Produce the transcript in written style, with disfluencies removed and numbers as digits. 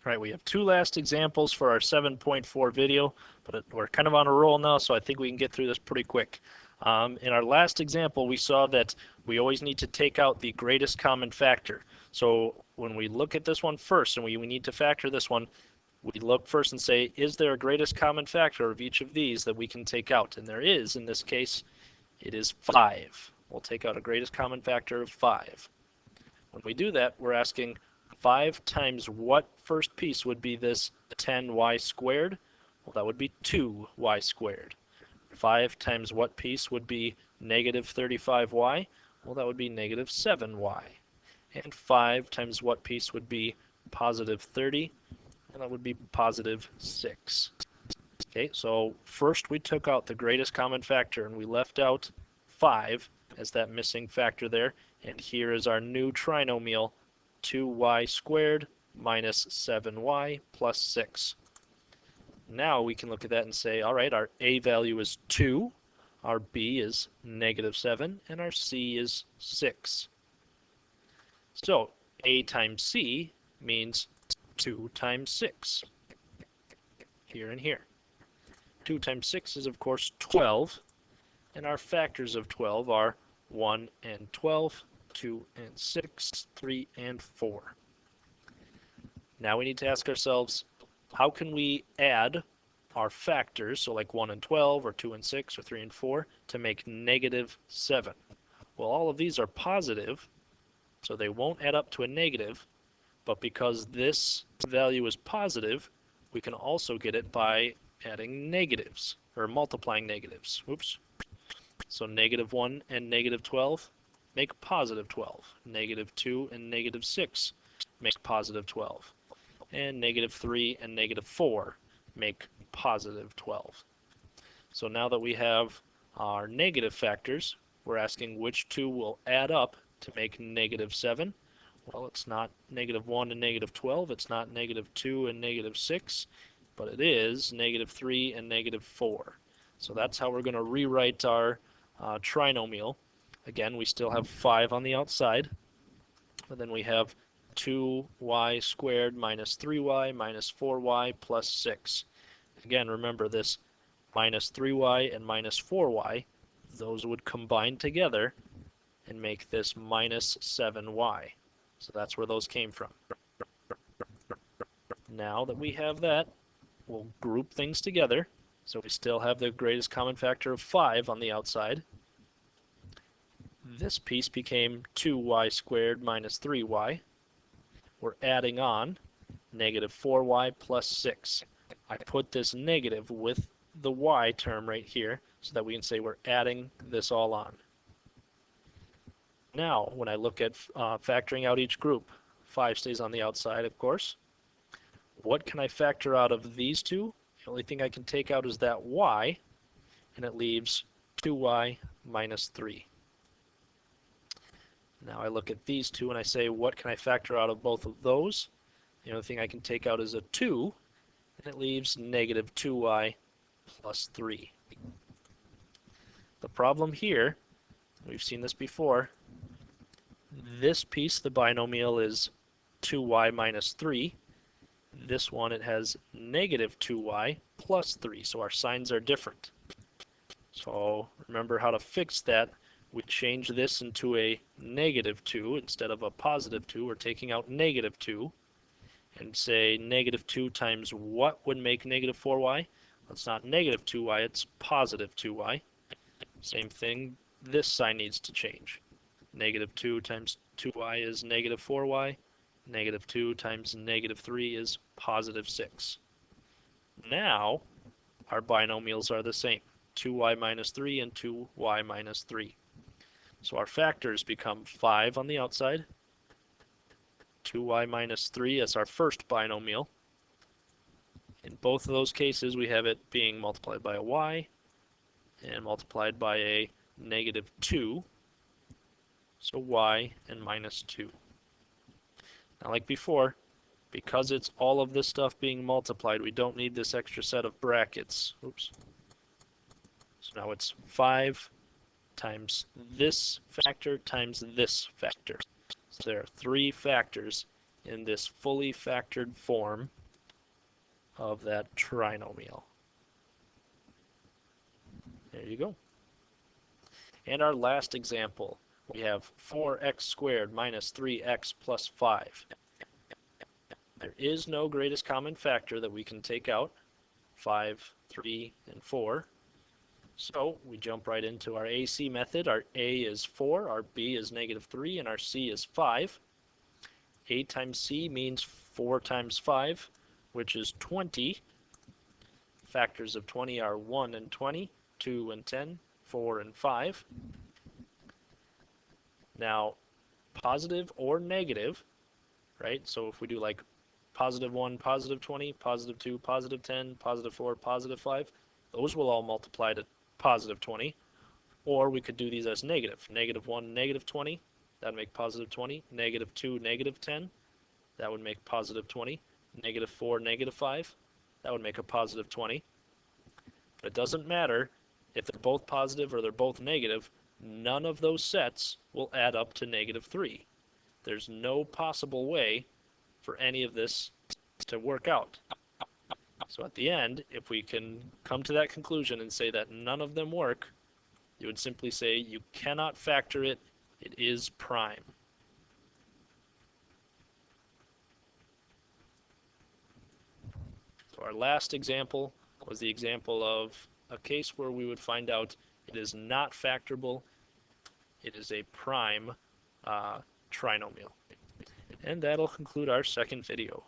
All right, we have two last examples for our 7.4 video, but we're kind of on a roll now, so I think we can get through this pretty quick. In our last example, we saw that we always need to take out the greatest common factor. So when we look at this one first, and we need to factor this one, we look first and say, is there a greatest common factor of each of these that we can take out? And there is. In this case, it is 5. We'll take out a greatest common factor of 5. When we do that, we're asking 5 times what first piece would be this 10y squared? Well, that would be 2y squared. 5 times what piece would be negative 35y? Well, that would be negative 7y. And 5 times what piece would be positive 30? And that would be positive 6. Okay, so first we took out the greatest common factor, and we left out 5 as that missing factor there. And here is our new trinomial, 2y squared minus 7y plus 6. Now we can look at that and say, all right, our a value is 2, our b is negative 7, and our c is 6. So a times c means 2 times 6, here and here. 2 times 6 is, of course, 12, and our factors of 12 are 1 and 12, 2 and 6, 3 and 4. Now we need to ask ourselves, how can we add our factors, so like 1 and 12, or 2 and 6, or 3 and 4, to make negative 7? Well, all of these are positive, so they won't add up to a negative, but because this value is positive, we can also get it by adding negatives, or multiplying negatives. Oops. So negative 1 and negative 12 make positive 12. Negative 2 and negative 6 make positive 12. And negative 3 and negative 4 make positive 12. So now that we have our negative factors, we're asking which two will add up to make negative 7. Well, it's not negative 1 and negative 12, it's not negative 2 and negative 6, but it is negative 3 and negative 4. So that's how we're going to rewrite our trinomial. Again, we still have 5 on the outside, and then we have 2y squared minus 3y minus 4y plus 6. Again, remember this minus 3y and minus 4y, those would combine together and make this minus 7y. So that's where those came from. Now that we have that, we'll group things together. So we still have the greatest common factor of 5 on the outside. This piece became 2y squared minus 3y. We're adding on negative 4y plus 6. I put this negative with the y term right here so that we can say we're adding this all on. Now, when I look at factoring out each group, 5 stays on the outside, of course. What can I factor out of these two? The only thing I can take out is that y, and it leaves 2y minus 3. Now I look at these two and I say, what can I factor out of both of those? The only thing I can take out is a 2, and it leaves negative 2y plus 3. The problem here, we've seen this before, this piece, the binomial, is 2y minus 3. This one, it has negative 2y plus 3, so our signs are different. So remember how to fix that. We change this into a negative 2 instead of a positive 2. We're taking out negative 2 and say negative 2 times what would make negative 4y? It's not negative 2y, it's positive 2y. Same thing, this sign needs to change. Negative 2 times 2y is negative 4y. Negative 2 times negative 3 is positive 6. Now, our binomials are the same. 2y minus 3 and 2y minus 3. So our factors become 5 on the outside, 2y minus 3 as our first binomial. In both of those cases, we have it being multiplied by a y and multiplied by a negative 2. So y and minus 2. Now, like before, because it's all of this stuff being multiplied, we don't need this extra set of brackets. Oops. So now it's 5 times this factor times this factor. So there are 3 factors in this fully factored form of that trinomial. There you go. And our last example, we have 4x squared minus 3x plus 5. There is no greatest common factor that we can take out, 5, 3, and 4. So we jump right into our AC method. Our A is 4, our B is negative 3, and our C is 5. A times C means 4 times 5, which is 20. Factors of 20 are 1 and 20, 2 and 10, 4 and 5. Now, positive or negative, right? So if we do like positive 1, positive 20, positive 2, positive 10, positive 4, positive 5, those will all multiply to positive 20. Or we could do these as negative. Negative 1, negative 20, that would make positive 20. Negative 2, negative 10, that would make positive 20. Negative 4, negative 5, that would make a positive 20. But it doesn't matter if they're both positive or they're both negative, none of those sets will add up to negative 3. There's no possible way for any of this to work out. So at the end, if we can come to that conclusion and say that none of them work, you would simply say you cannot factor it, it is prime. So our last example was the example of a case where we would find out it is not factorable, it is a prime trinomial. And that'll conclude our second video.